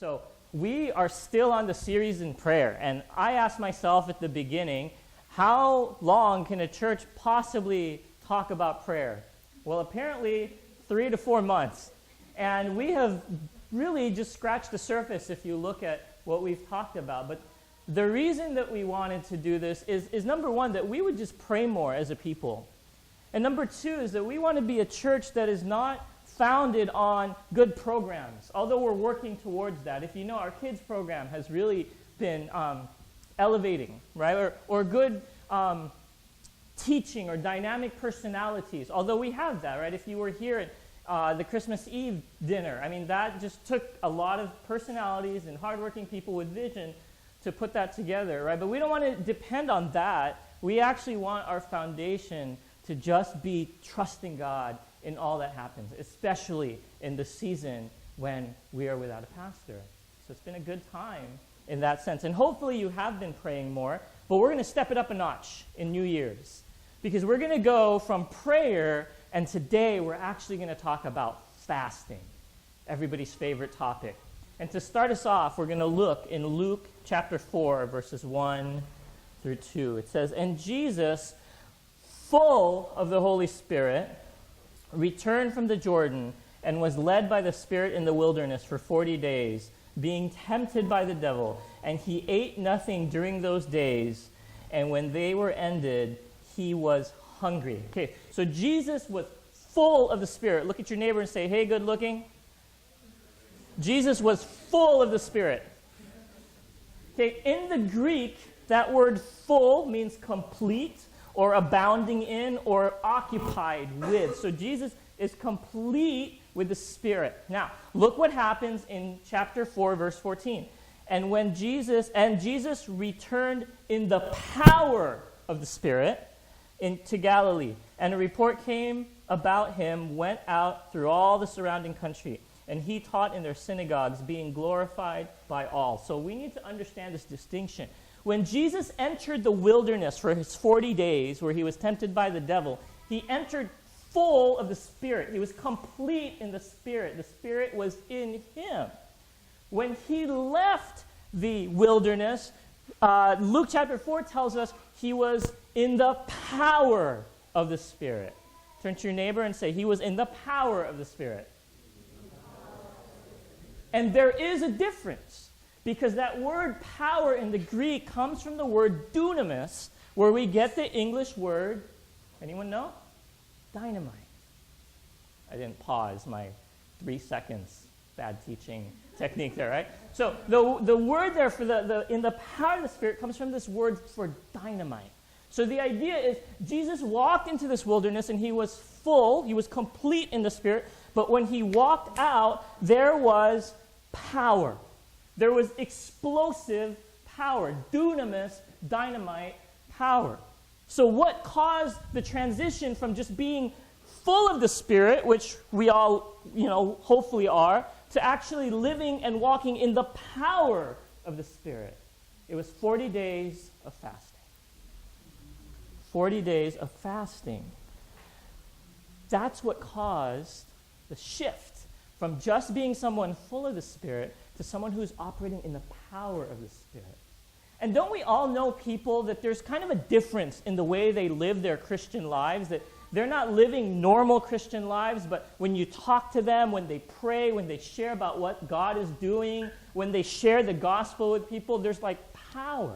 So we are still on the series in prayer, and I asked myself at the beginning, how long can a church possibly talk about prayer? Well, apparently 3 to 4 months. And we have really just scratched the surface if you look at what we've talked about. But the reason that we wanted to do this is number one, that we would just pray more as a people. And number two is that we want to be a church that is not founded on good programs, although we're working towards that. If you know, our kids program has really been elevating, right? Or good teaching or dynamic personalities, although we have that, right? If you were here at the Christmas Eve dinner, I mean, that just took a lot of personalities and hardworking people with vision to put that together, right? But we don't want to depend on that. We actually want our foundation to just be trusting God in all that happens, especially in the season when we are without a pastor. So it's been a good time in that sense. And hopefully you have been praying more, but we're going to step it up a notch in New Year's, because we're going to go from prayer, and today we're actually going to talk about fasting, everybody's favorite topic. And to start us off, we're going to look in Luke chapter 4, verses 1 through 2. It says, "And Jesus, full of the Holy Spirit, returned from the Jordan and was led by the Spirit in the wilderness for 40 days, being tempted by the devil. And he ate nothing during those days, and when they were ended, he was hungry." Okay, so Jesus was full of the Spirit. Look at your neighbor and say, "Hey, good looking." Jesus was full of the Spirit. Okay, in the Greek, that word full means complete, or abounding in, or occupied with. So Jesus is complete with the Spirit. Now, look what happens in chapter 4, verse 14. And Jesus returned in the power of the Spirit into Galilee. And a report came about him, went out through all the surrounding country. And he taught in their synagogues, being glorified by all. So we need to understand this distinction. When Jesus entered the wilderness for his 40 days, where he was tempted by the devil, he entered full of the Spirit. He was complete in the Spirit. The Spirit was in him. When he left the wilderness, Luke chapter 4 tells us he was in the power of the Spirit. Turn to your neighbor and say, he was in the power of the Spirit. And there is a difference, because that word power in the Greek comes from the word dunamis, where we get the English word, anyone know? Dynamite. I didn't pause my 3 seconds bad teaching technique there, right? So the word there for in the power of the Spirit comes from this word for dynamite. So the idea is Jesus walked into this wilderness and he was full, he was complete in the Spirit, but when he walked out, there was power. There was explosive power, dunamis, dynamite power. So what caused the transition from just being full of the Spirit, which we all, hopefully are, to actually living and walking in the power of the Spirit? It was 40 days of fasting. 40 days of fasting. That's what caused the shift from just being someone full of the Spirit to someone who's operating in the power of the Spirit. And don't we all know people that there's kind of a difference in the way they live their Christian lives, that they're not living normal Christian lives, but when you talk to them, when they pray, when they share about what God is doing, when they share the gospel with people, there's like power.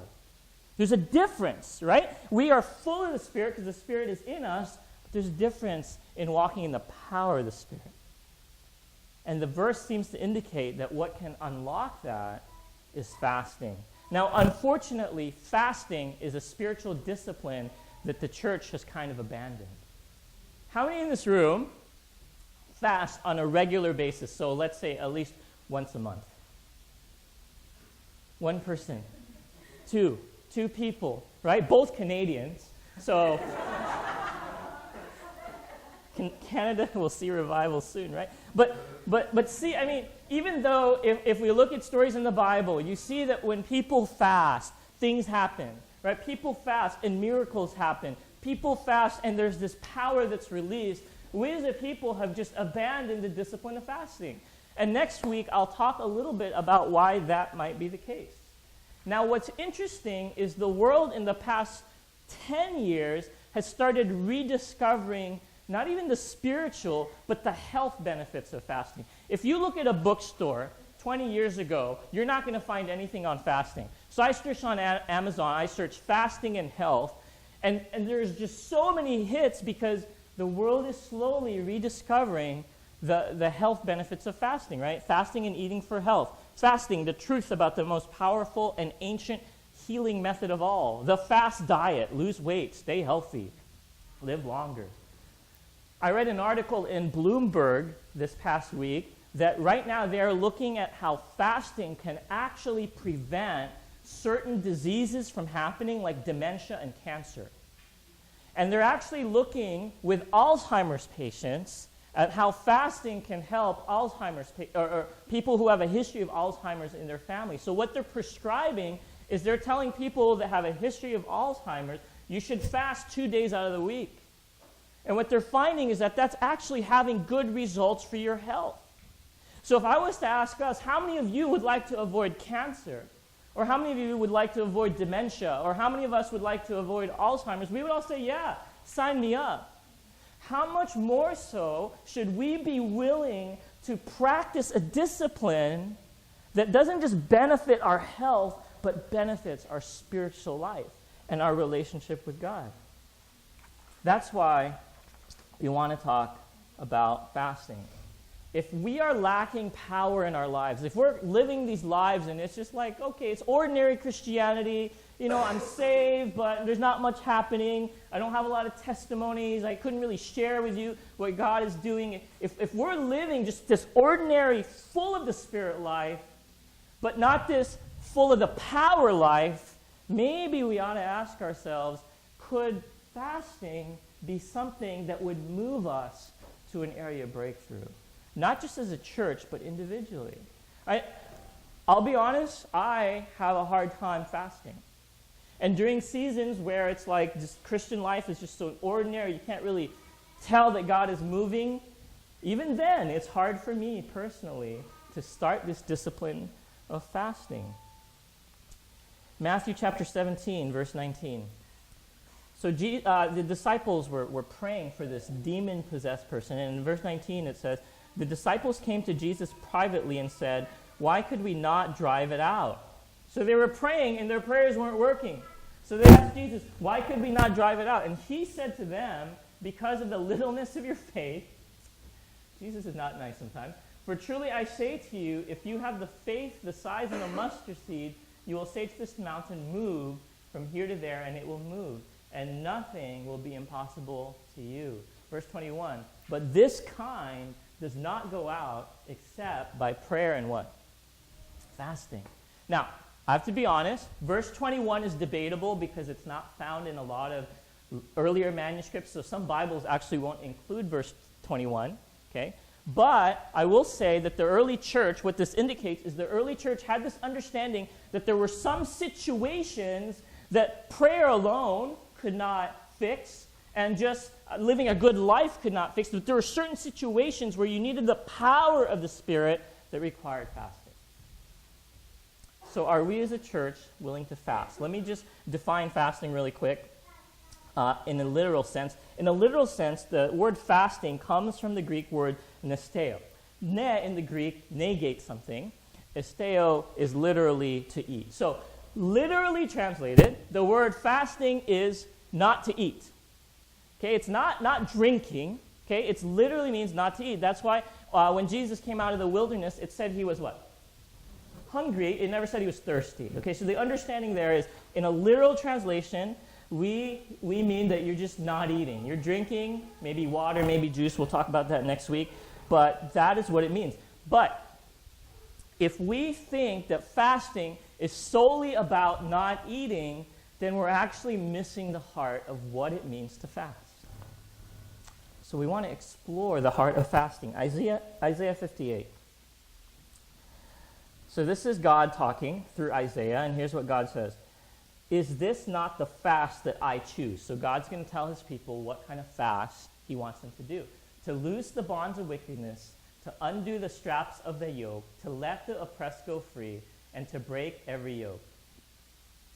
There's a difference, right? We are full of the Spirit because the Spirit is in us, but there's a difference in walking in the power of the Spirit. And the verse seems to indicate that what can unlock that is fasting. Now, unfortunately, fasting is a spiritual discipline that the church has kind of abandoned. How many in this room fast on a regular basis? So let's say at least once a month. One person. Two people, right? Both Canadians. So Canada will see revival soon, right? But see, I mean, even though if we look at stories in the Bible, you see that when people fast, things happen, right? People fast and miracles happen. People fast and there's this power that's released. We as a people have just abandoned the discipline of fasting. And next week, I'll talk a little bit about why that might be the case. Now, what's interesting is the world in the past 10 years has started rediscovering not even the spiritual, but the health benefits of fasting. If you look at a bookstore 20 years ago, you're not going to find anything on fasting. So I searched on Amazon, I searched fasting and health, and there's just so many hits because the world is slowly rediscovering the health benefits of fasting, right? Fasting and eating for health. Fasting, the truth about the most powerful and ancient healing method of all. The fast diet, lose weight, stay healthy, live longer. I read an article in Bloomberg this past week that right now they're looking at how fasting can actually prevent certain diseases from happening, like dementia and cancer. And they're actually looking with Alzheimer's patients at how fasting can help Alzheimer's or people who have a history of Alzheimer's in their family. So what they're prescribing is they're telling people that have a history of Alzheimer's, you should fast 2 days out of the week. And what they're finding is that that's actually having good results for your health. So if I was to ask us, how many of you would like to avoid cancer? Or how many of you would like to avoid dementia? Or how many of us would like to avoid Alzheimer's? We would all say, yeah, sign me up. How much more so should we be willing to practice a discipline that doesn't just benefit our health, but benefits our spiritual life and our relationship with God? That's why we want to talk about fasting. If we are lacking power in our lives, if we're living these lives and it's just like, okay, it's ordinary Christianity, I'm saved, but there's not much happening. I don't have a lot of testimonies. I couldn't really share with you what God is doing. If we're living just this ordinary, full of the Spirit life, but not this full of the power life, maybe we ought to ask ourselves, could fasting be something that would move us to an area of breakthrough? Not just as a church, but individually. I'll be honest, I have a hard time fasting. And during seasons where it's like just Christian life is just so ordinary, you can't really tell that God is moving, even then it's hard for me personally to start this discipline of fasting. Matthew chapter 17, verse 19. So the disciples were praying for this demon-possessed person. And in verse 19 it says, the disciples came to Jesus privately and said, why could we not drive it out? So they were praying and their prayers weren't working. So they asked Jesus, why could we not drive it out? And he said to them, because of the littleness of your faith, Jesus is not nice sometimes, for truly I say to you, if you have the faith the size of a mustard seed, you will say to this mountain, move from here to there, and it will move, and nothing will be impossible to you. Verse 21, but this kind does not go out except by prayer and what? Fasting. Now, I have to be honest, verse 21 is debatable because it's not found in a lot of earlier manuscripts, so some Bibles actually won't include verse 21, okay? But I will say that the early church, what this indicates is the early church had this understanding that there were some situations that prayer alone could not fix, and just living a good life could not fix, but there were certain situations where you needed the power of the Spirit that required fasting. So are we as a church willing to fast? Let me just define fasting really quick in a literal sense. In a literal sense, the word fasting comes from the Greek word nesteo. Ne in the Greek negates something. Esteo is literally to eat. So literally translated, the word fasting is not to eat. Okay, it's not drinking. Okay, it literally means not to eat. That's why when Jesus came out of the wilderness, it said he was what? Hungry. It never said he was thirsty. Okay, so the understanding there is, in a literal translation, we mean that you're just not eating. You're drinking, maybe water, maybe juice. We'll talk about that next week. But that is what it means. But if we think that fasting is solely about not eating, then we're actually missing the heart of what it means to fast. So we want to explore the heart of fasting. Isaiah 58. So this is God talking through Isaiah, and here's what God says. Is this not the fast that I choose? So God's going to tell his people what kind of fast he wants them to do. To loose the bonds of wickedness, to undo the straps of the yoke, to let the oppressed go free, and to break every yoke?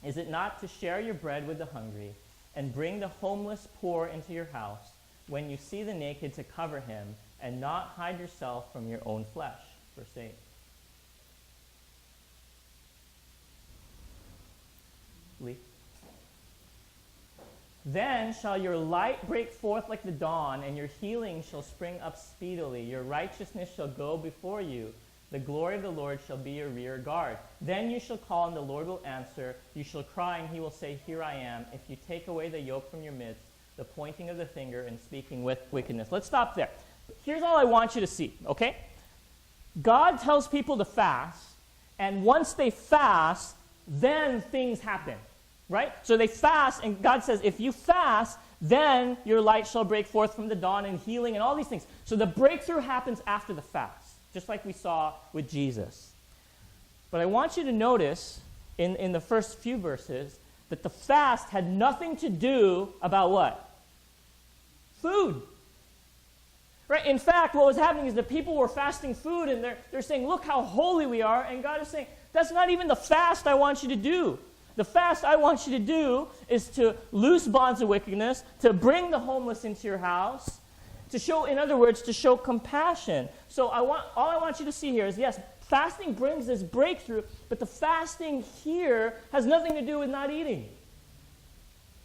Is it not to share your bread with the hungry and bring the homeless poor into your house when you see the naked to cover him and not hide yourself from your own flesh? Verse 8. Lee. Then shall your light break forth like the dawn, and your healing shall spring up speedily. Your righteousness shall go before you. The glory of the Lord shall be your rear guard. Then you shall call, and the Lord will answer. You shall cry, and he will say, Here I am. If you take away the yoke from your midst, the pointing of the finger and speaking with wickedness. Let's stop there. Here's all I want you to see, okay? God tells people to fast, and once they fast, then things happen. Right? So they fast, and God says, if you fast, then your light shall break forth from the dawn, and healing and all these things. So the breakthrough happens after the fast, just like we saw with Jesus. But I want you to notice in the first few verses that the fast had nothing to do about what? Food. Right? In fact, what was happening is the people were fasting food, and they're saying, look how holy we are, and God is saying, that's not even the fast I want you to do. The fast I want you to do is to loose bonds of wickedness, to bring the homeless into your house, to show, in other words, to show compassion. So all I want you to see here is, yes, fasting brings this breakthrough, but the fasting here has nothing to do with not eating.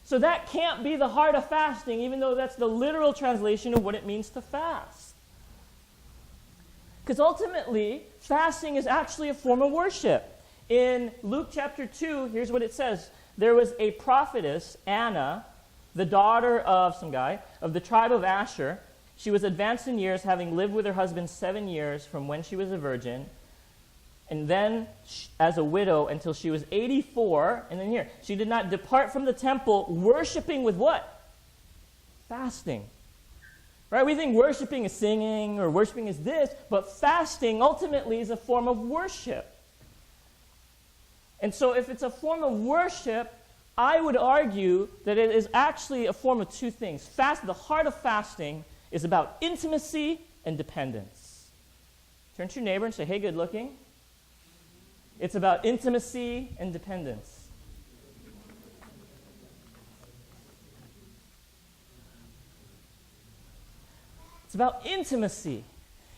So that can't be the heart of fasting, even though that's the literal translation of what it means to fast. Because ultimately, fasting is actually a form of worship. In Luke chapter 2, here's what it says. There was a prophetess, Anna, the daughter of some guy, of the tribe of Asher. She was advanced in years, having lived with her husband 7 years from when she was a virgin, and then as a widow until she was 84. And then here, she did not depart from the temple, worshiping with what? Fasting. Right? We think worshiping is singing or worshiping is this, but fasting ultimately is a form of worship. And so if it's a form of worship, I would argue that it is actually a form of two things. The heart of fasting is about intimacy and dependence. Turn to your neighbor and say, hey, good looking. It's about intimacy and dependence. It's about intimacy.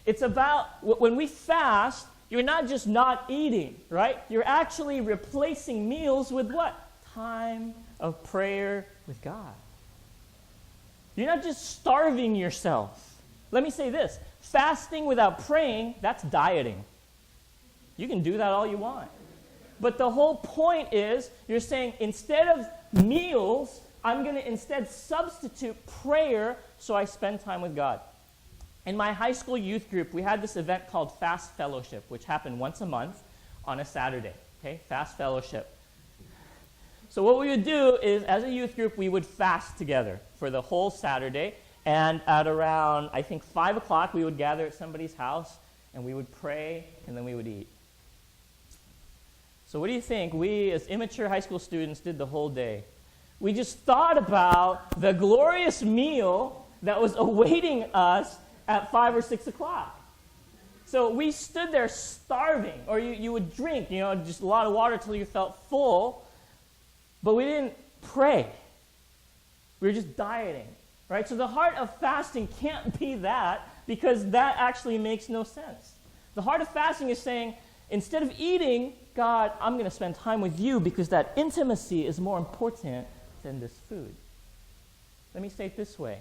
It's about, when we fast, you're not just not eating, right? You're actually replacing meals with what? Time of prayer with God. You're not just starving yourself. Let me say this. Fasting without praying, that's dieting. You can do that all you want. But the whole point is, you're saying, instead of meals, I'm going to instead substitute prayer so I spend time with God. In my high school youth group, we had this event called Fast Fellowship, which happened once a month on a Saturday. Okay, Fast Fellowship. So what we would do is, as a youth group, we would fast together for the whole Saturday. And at around, I think, 5 o'clock, we would gather at somebody's house, and we would pray, and then we would eat. So what do you think we, as immature high school students, did the whole day? We just thought about the glorious meal that was awaiting us at 5 or 6 o'clock. So we stood there starving, or you would drink, just a lot of water till you felt full, but we didn't pray. We were just dieting, right? So the heart of fasting can't be that, because that actually makes no sense. The heart of fasting is saying, instead of eating, God, I'm going to spend time with you because that intimacy is more important than this food. Let me say it this way.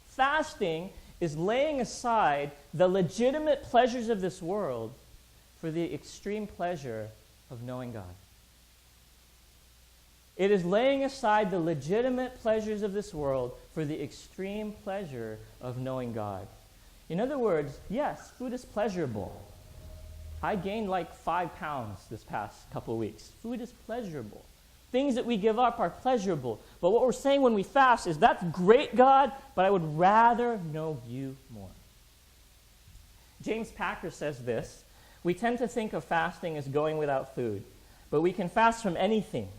Fasting is laying aside the legitimate pleasures of this world for the extreme pleasure of knowing God. It is laying aside the legitimate pleasures of this world for the extreme pleasure of knowing God. In other words, yes, food is pleasurable. I gained like 5 pounds this past couple of weeks. Food is pleasurable. Things that we give up are pleasurable. But what we're saying when we fast is, that's great, God, but I would rather know you more. James Packer says this: we tend to think of fasting as going without food, but we can fast from anything.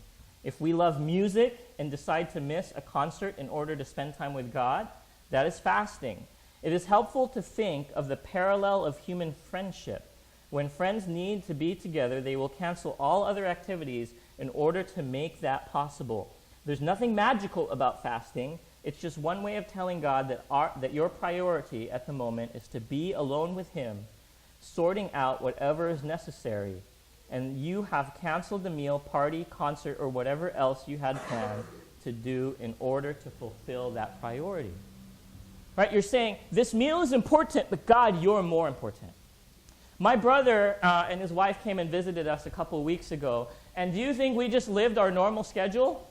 If we love music and decide to miss a concert in order to spend time with God, that is fasting. It is helpful to think of the parallel of human friendship. When friends need to be together, they will cancel all other activities in order to make that possible. There's nothing magical about fasting. It's just one way of telling God that your priority at the moment is to be alone with Him, sorting out whatever is necessary. And you have canceled the meal, party, concert, or whatever else you had planned to do in order to fulfill that priority. Right? You're saying, this meal is important, but God, you're more important. My brother and his wife came and visited us a couple weeks ago, and do you think we just lived our normal schedule?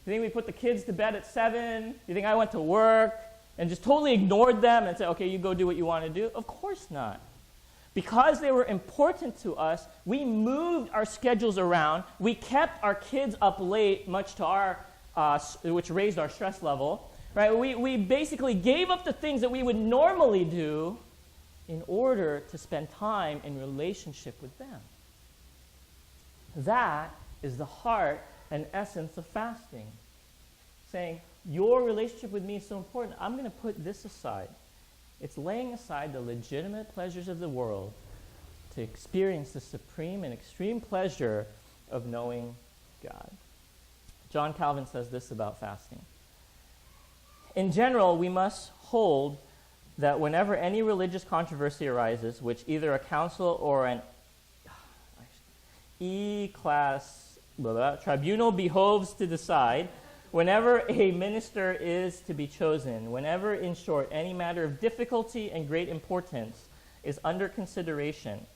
Do you think we put the kids to bed at 7? Do you think I went to work and just totally ignored them and said, okay, you go do what you want to do? Of course not. Because they were important to us, we moved our schedules around. We kept our kids up late, much to our, which raised our stress level. Right? We basically gave up the things that we would normally do in order to spend time in relationship with them. That is the heart and essence of fasting. Saying, your relationship with me is so important, I'm going to put this aside. It's laying aside the legitimate pleasures of the world to experience the supreme and extreme pleasure of knowing God. John Calvin says this about fasting. In general, we must hold that whenever any religious controversy arises, which either a council or an E-class tribunal behoves to decide, whenever a minister is to be chosen, whenever, in short, any matter of difficulty and great importance is under consideration.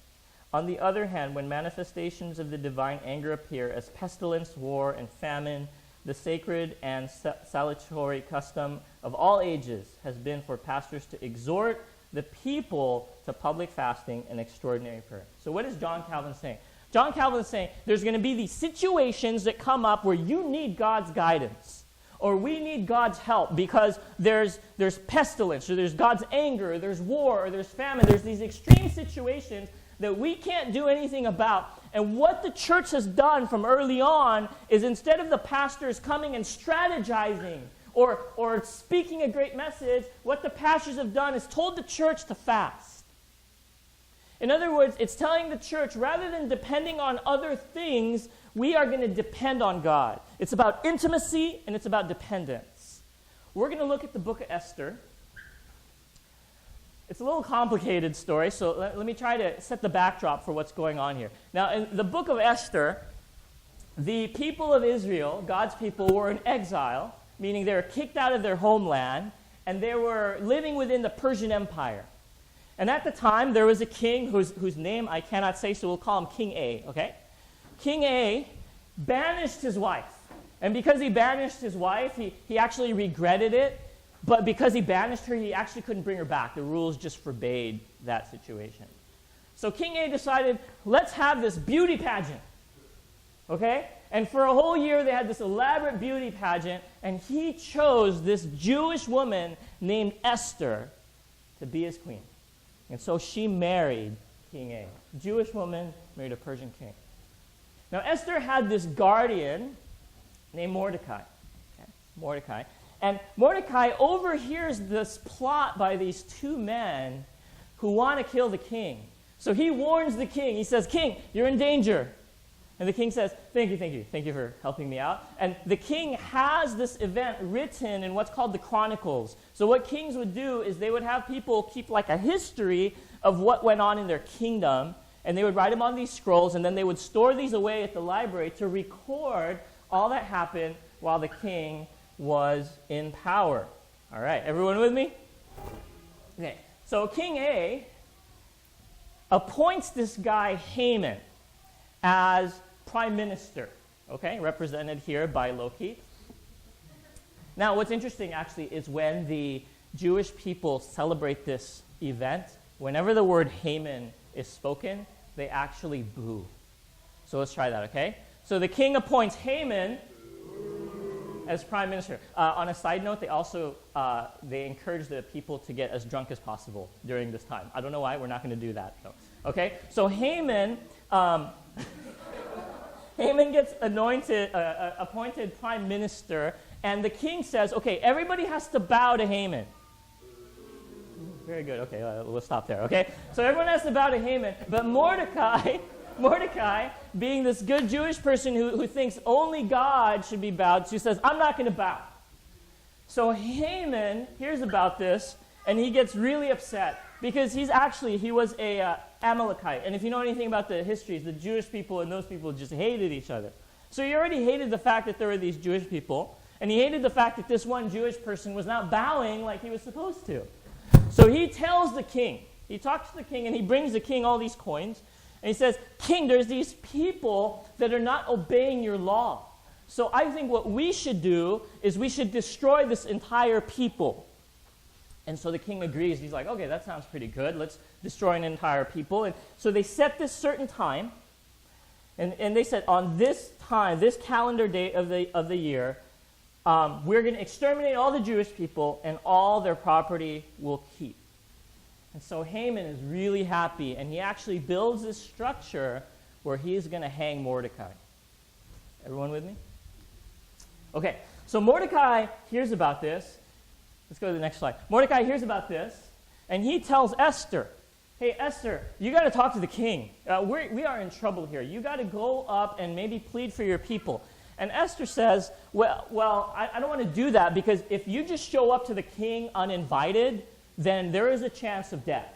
On the other hand, when manifestations of the divine anger appear as pestilence, war, and famine, the sacred and salutary custom of all ages has been for pastors to exhort the people to public fasting and extraordinary prayer. So what is John Calvin saying? John Calvin is saying there's going to be these situations that come up where you need God's guidance, or we need God's help because there's pestilence, or there's God's anger, or there's war, or there's famine. There's these extreme situations that we can't do anything about. And what the church has done from early on is, instead of the pastors coming and strategizing or speaking a great message, what the pastors have done is told the church to fast. In other words, it's telling the church, rather than depending on other things, we are going to depend on God. It's about intimacy and it's about dependence. We're going to look at the book of Esther. It's a little complicated story, so let me try to set the backdrop for what's going on here. Now, in the book of Esther, the people of Israel, God's people, were in exile, meaning they were kicked out of their homeland, and they were living within the Persian Empire. And at the time, there was a king whose name I cannot say, so we'll call him King A, okay? King A banished his wife. And because he banished his wife, he actually regretted it. But because he banished her, he actually couldn't bring her back. The rules just forbade that situation. So King A decided, let's have this beauty pageant. Okay? And for a whole year, they had this elaborate beauty pageant, and he chose this Jewish woman named Esther to be his queen. And so she married King A. A Jewish woman married a Persian king. Now, Esther had this guardian named Mordecai. Okay? Mordecai. And Mordecai overhears this plot by these two men who want to kill the king. So he warns the king. He says, King, you're in danger. And the king says, thank you for helping me out. And the king has this event written in what's called the Chronicles. So what kings would do is they would have people keep like a history of what went on in their kingdom, and they would write them on these scrolls, and then they would store these away at the library to record all that happened while the king was in power. All right, everyone with me? Okay, so King A appoints this guy Haman as prime minister, okay, represented here by Loki. Now, what's interesting actually is when the Jewish people celebrate this event, whenever the word Haman is spoken, they actually boo. So let's try that, okay? So the king appoints Haman as prime minister. On a side note, they also they encourage the people to get as drunk as possible during this time. I don't know why. We're not going to do that, though. Okay? So Haman gets appointed prime minister, and the king says, okay, everybody has to bow to Haman. Very good. Okay, we'll stop there. Okay, so everyone has to bow to Haman, but Mordecai, being this good Jewish person who thinks only God should be bowed to, says, I'm not going to bow. So Haman hears about this, and he gets really upset because he was a Amalekite. And if you know anything about the histories, the Jewish people and those people just hated each other. So he already hated the fact that there were these Jewish people, and he hated the fact that this one Jewish person was not bowing like he was supposed to. So he tells the king, he talks to the king, and he brings the king all these coins, and he says, King, there's these people that are not obeying your law. So I think what we should do is we should destroy this entire people. And so the king agrees. He's like, okay, that sounds pretty good. Let's destroy an entire people. And so they set this certain time, and they said, on this time, this calendar date of the year, we're going to exterminate all the Jewish people, and all their property will keep. And so Haman is really happy, and he actually builds this structure where he is going to hang Mordecai. Everyone with me? Okay, so Mordecai hears about this. Let's go to the next slide. Mordecai hears about this, and he tells Esther, hey, Esther, you got to talk to the king. We are in trouble here. You got to go up and maybe plead for your people. And Esther says, well, I don't want to do that, because if you just show up to the king uninvited, then there is a chance of death.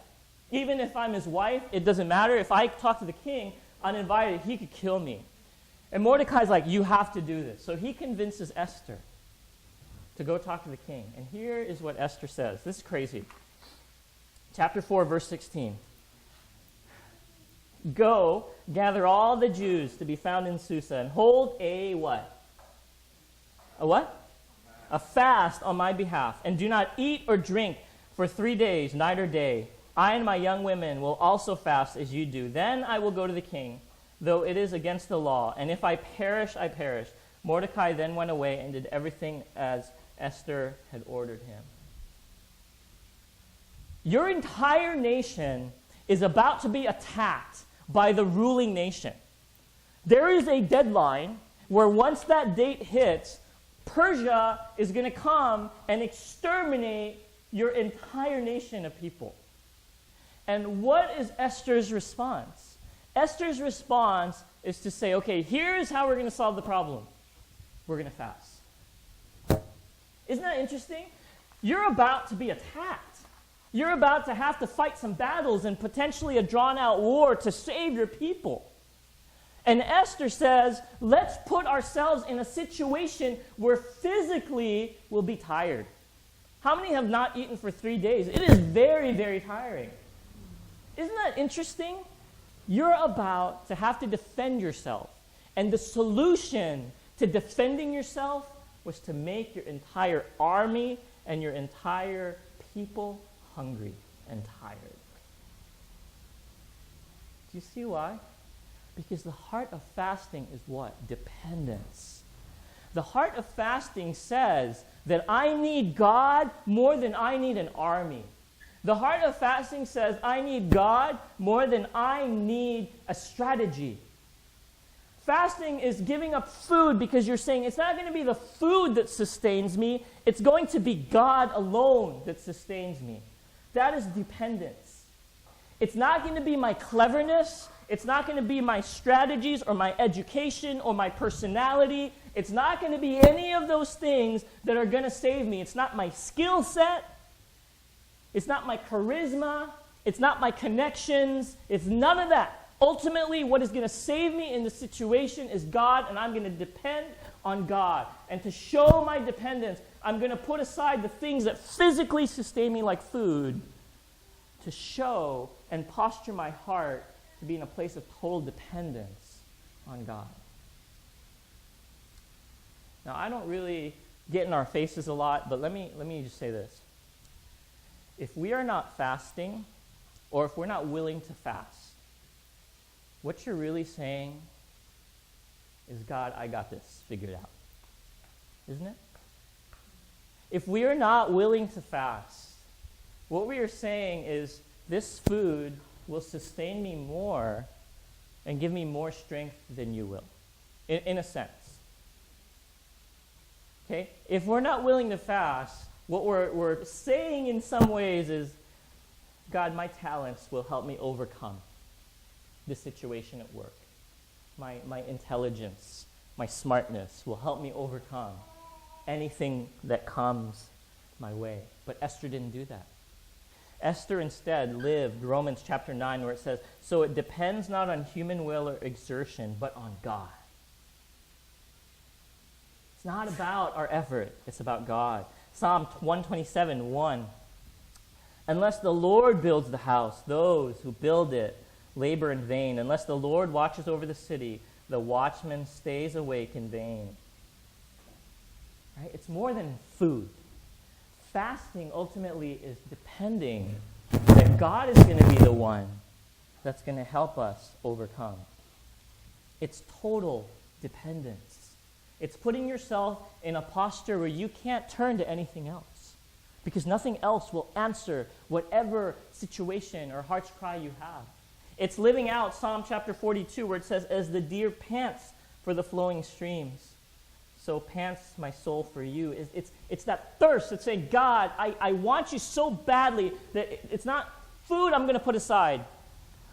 Even if I'm his wife, it doesn't matter. If I talk to the king uninvited, he could kill me. And Mordecai's like, you have to do this. So he convinces Esther to go talk to the king. And here is what Esther says. This is crazy. Chapter 4, verse 16. Go, gather all the Jews to be found in Susa, and hold a what? A what? A fast on my behalf. And do not eat or drink for 3 days, night or day. I and my young women will also fast as you do. Then I will go to the king, though it is against the law. And if I perish, I perish. Mordecai then went away and did everything as Esther had ordered him. Your entire nation is about to be attacked by the ruling nation. There is a deadline where once that date hits, Persia is going to come and exterminate your entire nation of people. And what is Esther's response? Esther's response is to say, okay, here's how we're going to solve the problem. We're going to fast. Isn't that interesting? You're about to be attacked. You're about to have to fight some battles and potentially a drawn-out war to save your people. And Esther says, let's put ourselves in a situation where physically we'll be tired. How many have not eaten for 3 days? It is very, very tiring. Isn't that interesting? You're about to have to defend yourself. And the solution to defending yourself was to make your entire army and your entire people hungry and tired. Do you see why? Because the heart of fasting is what? Dependence. The heart of fasting says that I need God more than I need an army. The heart of fasting says I need God more than I need a strategy. Fasting is giving up food because you're saying it's not going to be the food that sustains me, it's going to be God alone that sustains me. That is dependence. It's not going to be my cleverness, it's not going to be my strategies or my education or my personality. It's not going to be any of those things that are going to save me. It's not my skill set. It's not my charisma. It's not my connections. It's none of that. Ultimately, what is going to save me in this situation is God, and I'm going to depend on God. And to show my dependence, I'm going to put aside the things that physically sustain me like food to show and posture my heart to be in a place of total dependence on God. Now, I don't really get in our faces a lot, but let me just say this. If we are not fasting, or if we're not willing to fast, what you're really saying is, God, I got this figured out. Isn't it? If we are not willing to fast, what we are saying is, this food will sustain me more and give me more strength than you will, in a sense. Okay? If we're not willing to fast, what we're saying in some ways is, God, my talents will help me overcome this situation at work. My intelligence, my smartness will help me overcome anything that comes my way. But Esther didn't do that. Esther instead lived Romans chapter 9, where it says, so it depends not on human will or exertion, but on God. It's not about our effort, it's about God. Psalm 127, 1. Unless the Lord builds the house, those who build it labor in vain. Unless the Lord watches over the city, the watchman stays awake in vain. Right? It's more than food. Fasting ultimately is depending that God is going to be the one that's going to help us overcome. It's total dependence. It's putting yourself in a posture where you can't turn to anything else, because nothing else will answer whatever situation or heart's cry you have. It's living out Psalm chapter 42, where it says, as the deer pants for the flowing streams, so pants my soul for you. It's that thirst. It's saying, God, I want you so badly that it's not food I'm going to put aside,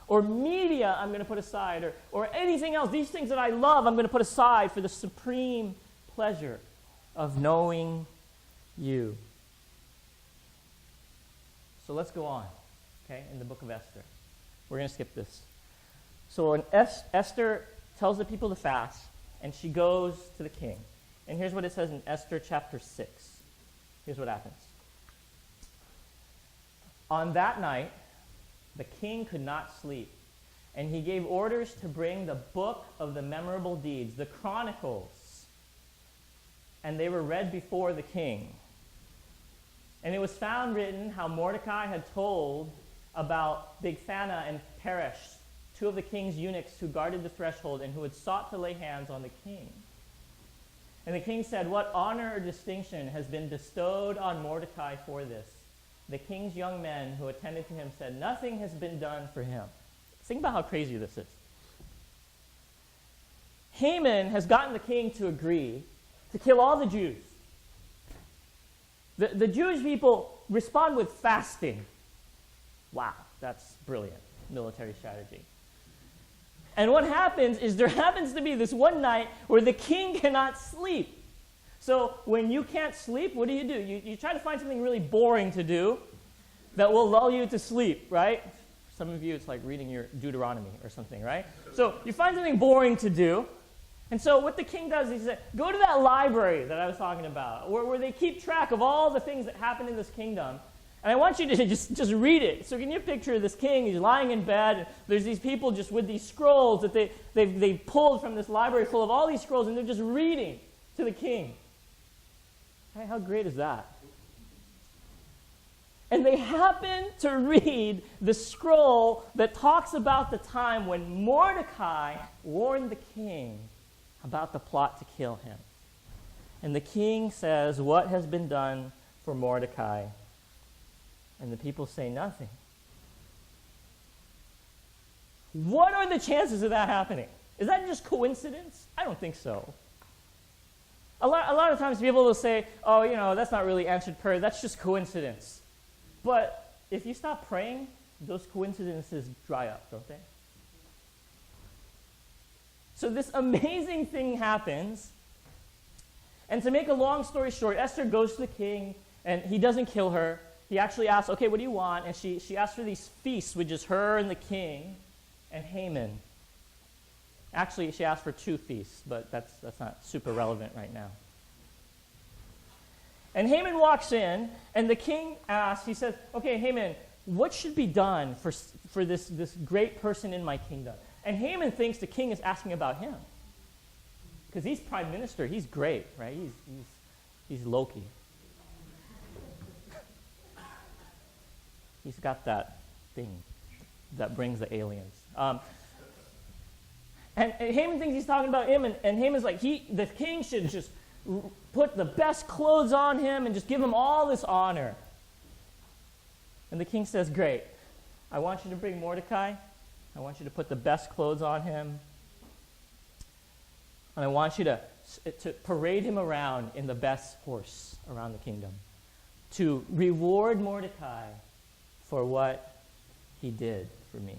or media I'm going to put aside, or anything else. These things that I love I'm going to put aside for the supreme pleasure of knowing you. So let's go on, okay, in the book of Esther. We're going to skip this. So when Esther tells the people to fast, and she goes to the king. And here's what it says in Esther chapter 6. Here's what happens. On that night, the king could not sleep, and he gave orders to bring the book of the memorable deeds, the Chronicles, and they were read before the king. And it was found written how Mordecai had told about Bigthana and Peresh, two of the king's eunuchs who guarded the threshold and who had sought to lay hands on the king. And the king said, what honor or distinction has been bestowed on Mordecai for this? The king's young men who attended to him said, nothing has been done for him. Think about how crazy this is. Haman has gotten the king to agree to kill all the Jews. The Jewish people respond with fasting. Wow, that's brilliant military strategy. And what happens is there happens to be this one night where the king cannot sleep. So when you can't sleep, what do? You try to find something really boring to do that will lull you to sleep, right? For some of you, it's like reading your Deuteronomy or something, right? So you find something boring to do. And so what the king does is he says, go to that library that I was talking about, where they keep track of all the things that happen in this kingdom. And I want you to just read it. So can you picture this king? He's lying in bed. And there's these people just with these scrolls that they've pulled from this library full of all these scrolls, and they're just reading to the king. Right? How great is that? And they happen to read the scroll that talks about the time when Mordecai warned the king about the plot to kill him. And the king says, what has been done for Mordecai? And the people say nothing. What are the chances of that happening? Is that just coincidence? I don't think so. A lot of times people will say, oh, that's not really answered prayer. That's just coincidence. But if you stop praying, those coincidences dry up, don't they? So this amazing thing happens. And to make a long story short, Esther goes to the king, and he doesn't kill her. He actually asks, okay, what do you want? And she asks for these feasts, which is her and the king and Haman. Actually, she asked for 2 feasts, but that's not super relevant right now. And Haman walks in, and the king asks, he says, okay, Haman, what should be done for this great person in my kingdom? And Haman thinks the king is asking about him. Because he's prime minister, he's great, right? He's Loki. He's got that thing that brings the aliens. And Haman thinks he's talking about him, and Haman's like, the king should just put the best clothes on him and just give him all this honor. And the king says, great, I want you to bring Mordecai. I want you to put the best clothes on him. And I want you to parade him around in the best horse around the kingdom, to reward Mordecai for what he did for me.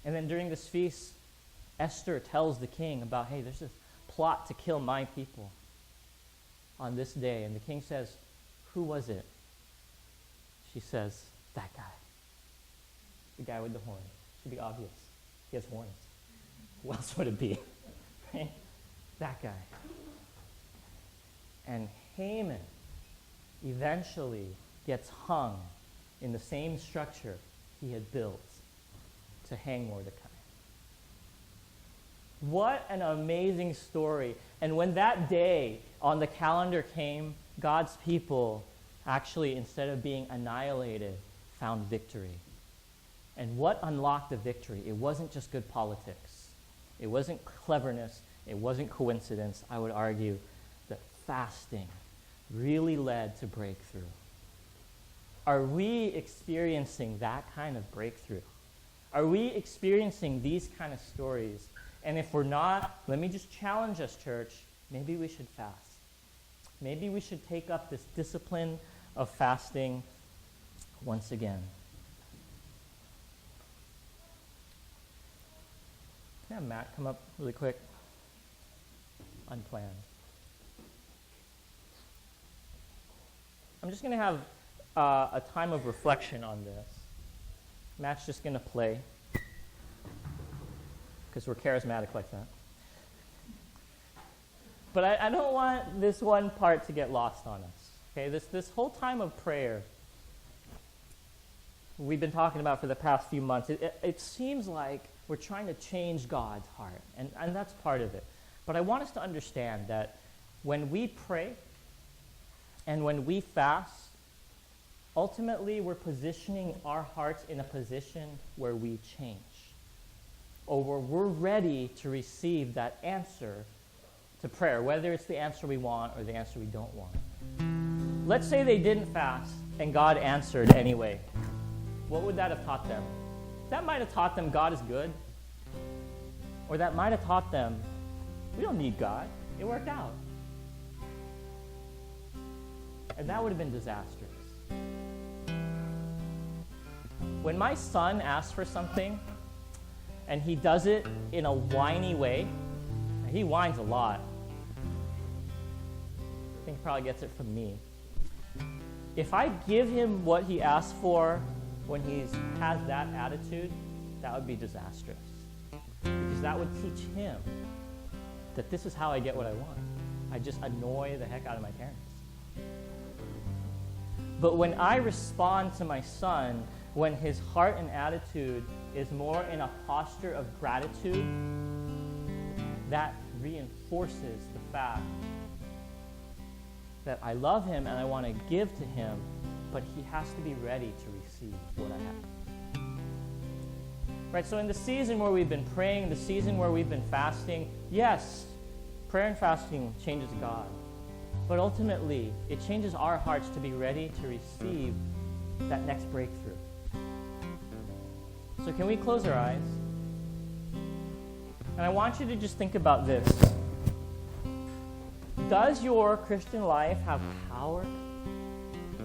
And then during this feast, Esther tells the king about, hey, there's this plot to kill my people on this day. And the king says, who was it? She says, that guy. The guy with the horn. Should be obvious. He has horns. Who else would it be? Right? That guy. And Haman eventually gets hung in the same structure he had built to hang Mordecai. What an amazing story. And when that day on the calendar came, God's people actually, instead of being annihilated, found victory. And what unlocked the victory? It wasn't just good politics. It wasn't cleverness. It wasn't coincidence. I would argue that fasting really led to breakthrough. Are we experiencing that kind of breakthrough? Are we experiencing these kind of stories? And if we're not, let me just challenge us, church. Maybe we should fast. Maybe we should take up this discipline of fasting once again. Can I have Matt come up really quick? Unplanned. I'm just going to have a time of reflection on this. Matt's just going to play, because we're charismatic like that. But I don't want this one part to get lost on us. Okay, this whole time of prayer we've been talking about for the past few months, it seems like we're trying to change God's heart, and that's part of it. But I want us to understand that when we pray and when we fast, ultimately we're positioning our hearts in a position where we change, or where we're ready to receive that answer to prayer, whether it's the answer we want or the answer we don't want. Let's say they didn't fast and God answered anyway. What would that have taught them? That might have taught them God is good. Or that might have taught them, we don't need God. It worked out. And that would have been disastrous. When my son asks for something and he does it in a whiny way, he whines a lot. I think he probably gets it from me. If I give him what he asked for when he has that attitude, that would be disastrous. Because that would teach him that this is how I get what I want. I just annoy the heck out of my parents. But when I respond to my son, when his heart and attitude is more in a posture of gratitude, that reinforces the fact that I love him and I want to give to him, but he has to be ready to receive what I have. Right, so in the season where we've been praying, the season where we've been fasting, yes, prayer and fasting changes God. But ultimately, it changes our hearts to be ready to receive that next breakthrough. So can we close our eyes? And I want you to just think about this. Does your Christian life have power?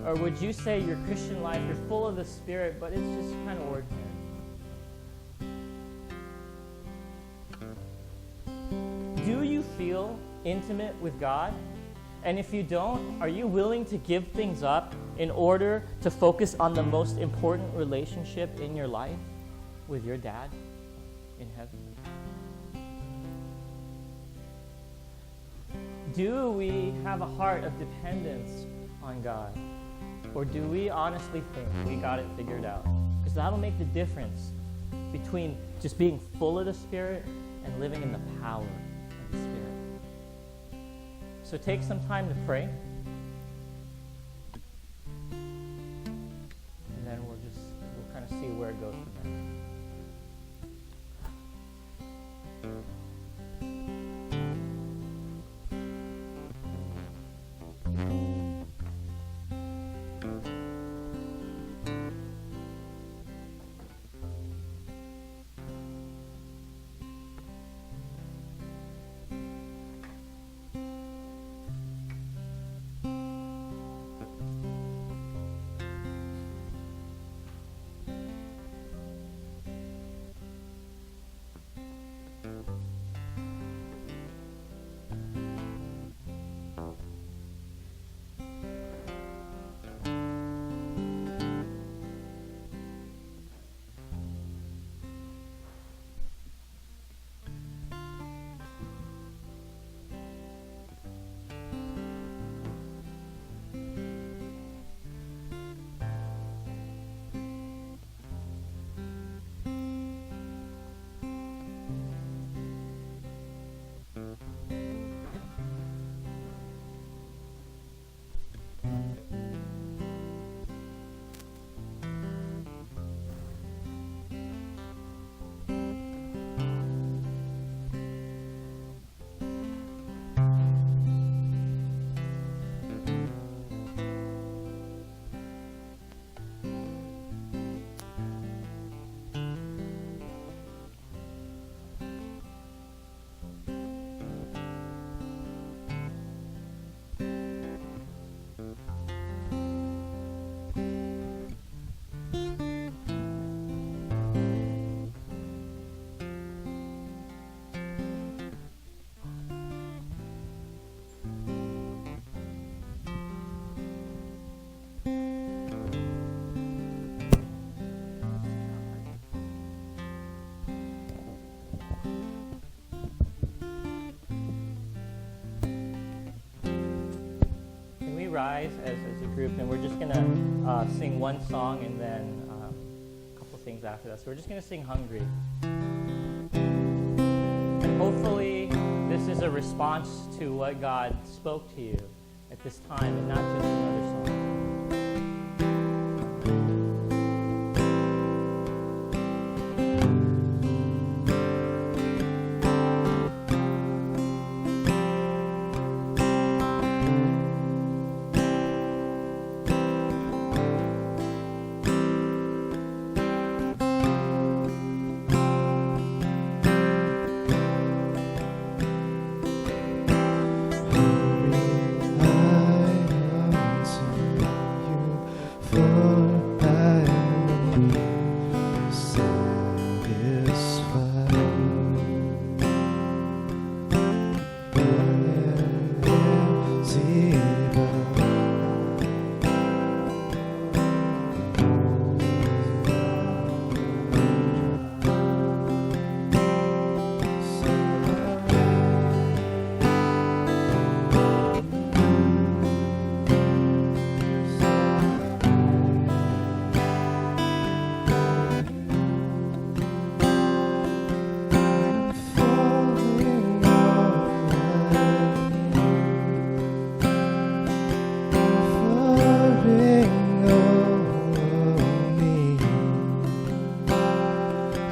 Or would you say your Christian life, you're full of the Spirit, but it's just kind of ordinary? Do you feel intimate with God? And if you don't, are you willing to give things up in order to focus on the most important relationship in your life with your dad in heaven? Do we have a heart of dependence on God? Or do we honestly think we got it figured out? Because that'll make the difference between just being full of the Spirit and living in the power of the Spirit. So take some time to pray. And then we'll kind of see where it goes from there. rise as a group, and we're just going to sing one song and then a couple things after that. So we're just going to sing Hungry. And hopefully this is a response to what God spoke to you at this time and not just another song.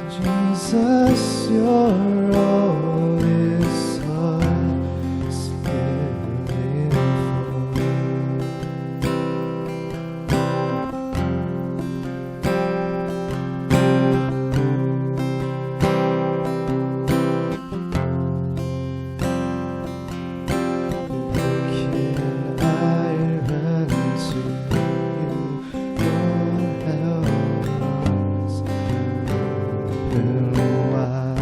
Jesus, your all is us living Can I run to you? Your help is open wide.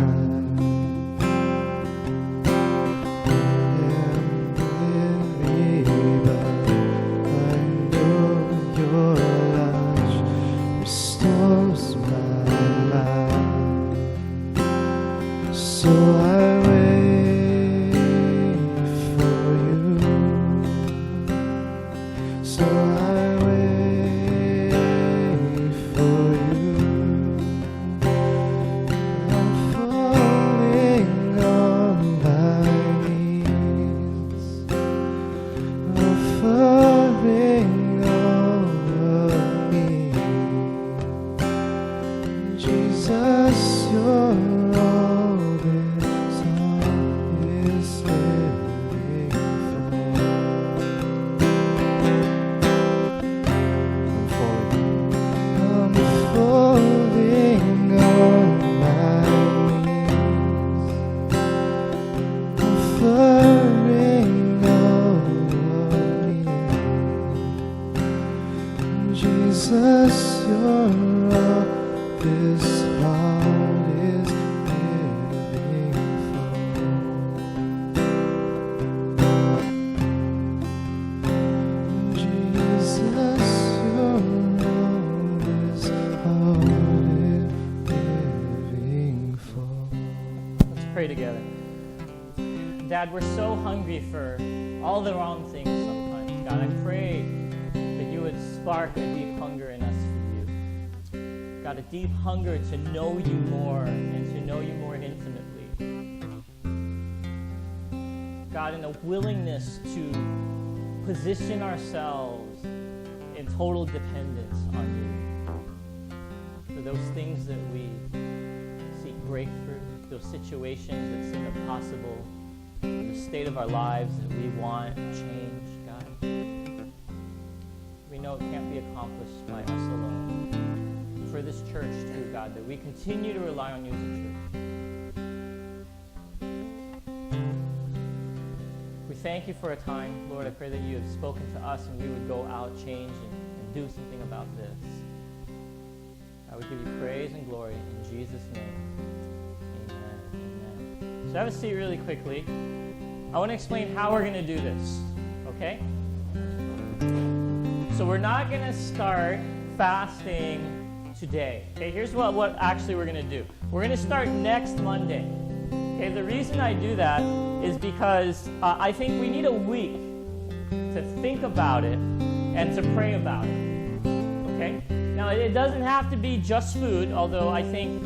And with me, but I know your love restores my life. So I wait for you. So I wait for you. I'm falling on my knees, offering all of me. Jesus, you're all this heart is living for. I'm falling on my knees, offering all of me. Jesus, you're all this heart is living for. Jesus, you're all this heart is living for. Let's pray together. Dad, we're so hungry for all the wrong things sometimes. God, I pray that you would spark a deep hunger in us for you. God, a deep hunger to know you more and to know you more intimately. God, and a willingness to position ourselves in total dependence on you for those things that we seek breakthrough, those situations that seem impossible, the state of our lives that we want changed, God. We know it can't be accomplished by us alone. For this church too, God, that we continue to rely on you as a church. We thank you for a time, Lord. I pray that you have spoken to us and we would go out, change, and do something about this. I would give you praise and glory in Jesus' name. Amen. So have a seat really quickly. I want to explain how we're going to do this, okay? So we're not going to start fasting today. Okay, here's what actually we're going to do. We're going to start next Monday. Okay, the reason I do that is because I think we need a week to think about it and to pray about it. Okay? Now, it doesn't have to be just food, although I think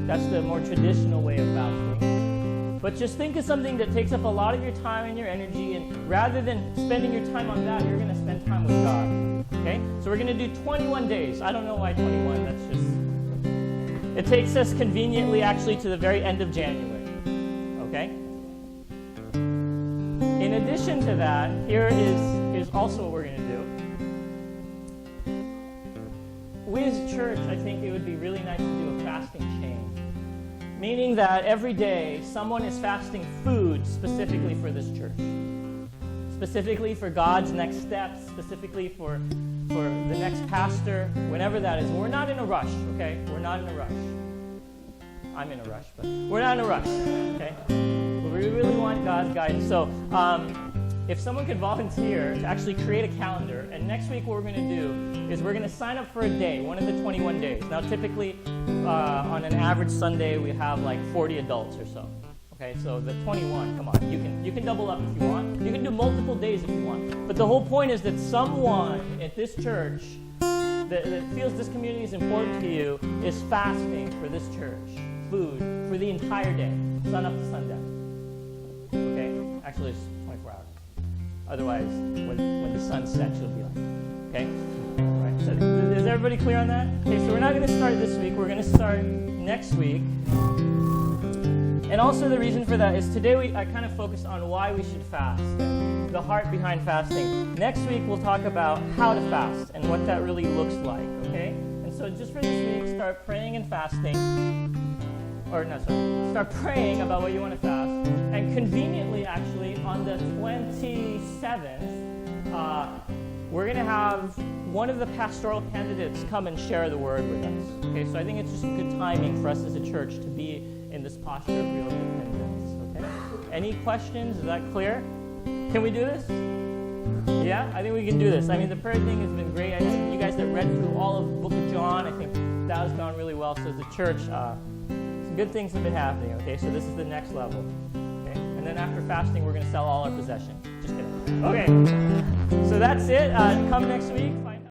that's the more traditional way of fasting. But just think of something that takes up a lot of your time and your energy, and rather than spending your time on that, you're going to spend time with God. Okay? So we're going to do 21 days. I don't know why 21. That's just... It takes us conveniently, actually, to the very end of January. Okay? In addition to that, here is also what we're going to do. We as a church, I think it would be really nice to do a fasting chain. Meaning that every day, someone is fasting food specifically for this church. Specifically for God's next steps, specifically for the next pastor, whenever that is. We're not in a rush, okay? We're not in a rush. I'm in a rush, but we're not in a rush, okay? But we really want God's guidance. So if someone could volunteer to actually create a calendar, and next week what we're going to do is we're going to sign up for a day, one of the 21 days. Now typically on an average Sunday we have like 40 adults or so. Okay, so the 21, come on, you can double up if you want. You can do multiple days if you want. But the whole point is that someone at this church that feels this community is important to you is fasting for this church, food, for the entire day, sun up to sundown. Okay? Actually, it's 24 hours. Otherwise, when the sun sets, you'll be like, okay? All right, so is everybody clear on that? Okay, so we're not going to start this week. We're going to start next week. And also the reason for that is today I kind of focused on why we should fast, and the heart behind fasting. Next week we'll talk about how to fast and what that really looks like, okay? And so just for this week, start praying and fasting. Start praying about what you want to fast. And conveniently, actually, on the 27th, we're going to have one of the pastoral candidates come and share the word with us. Okay, so I think it's just good timing for us as a church to be in this posture of real dependence. Okay? Any questions? Is that clear? Can we do this? Yeah, I think we can do this. I mean, the prayer thing has been great. I think you guys that read through all of the book of John, I think that has gone really well. So as a church, some good things have been happening. Okay, so this is the next level. Okay, and then after fasting, we're going to sell all our possessions. Just kidding. Okay, so that's it. Come next week.